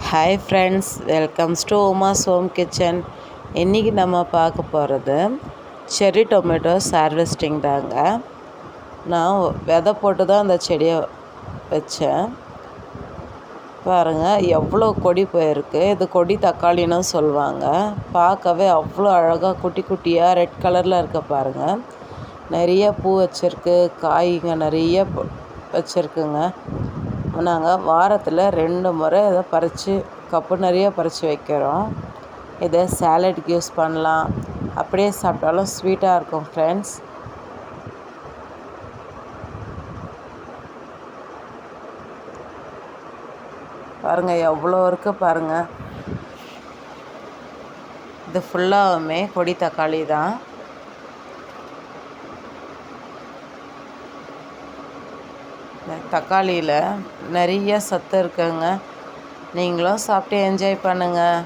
Hi friends, welcomes to Uma's home kitchen. இன்றைக்கி நம்ம பார்க்க போகிறது செர்ரி டொமேட்டோஸ் ஹார்வெஸ்டிங் தாங்க. நான் விதை போட்டு தான் அந்த செடியை வச்சேன். பாருங்கள் எவ்வளோ கொடி போயிருக்கு. இது கொடி தக்காளின்னு சொல்லுவாங்க. பார்க்கவே அவ்வளோ அழகாக குட்டி குட்டியாக ரெட் கலரில் இருக்க பாருங்கள். நிறைய பூ வச்சுருக்கு, காய்ங்க நிறைய வச்சுருக்குங்க. நாங்கள் வாரத்தில் 2 முறை இதை பறித்து கப்பு நிறைய பறித்து வைக்கிறோம். இதை சாலடுக்கு யூஸ் பண்ணலாம், அப்படியே சாப்பிட்டாலும் ஸ்வீட்டாக இருக்கும் ஃப்ரெண்ட்ஸ். பாருங்கள் எவ்வளோ இருக்குது பாருங்கள். இது ஃபுல்லாகவுமே கொடி தக்காளி தான். தக்காளியில் நிறைய சத்து இருக்குங்க. நீங்களும் சாப்பிட்டு என்ஜாய் பண்ணுங்கள்.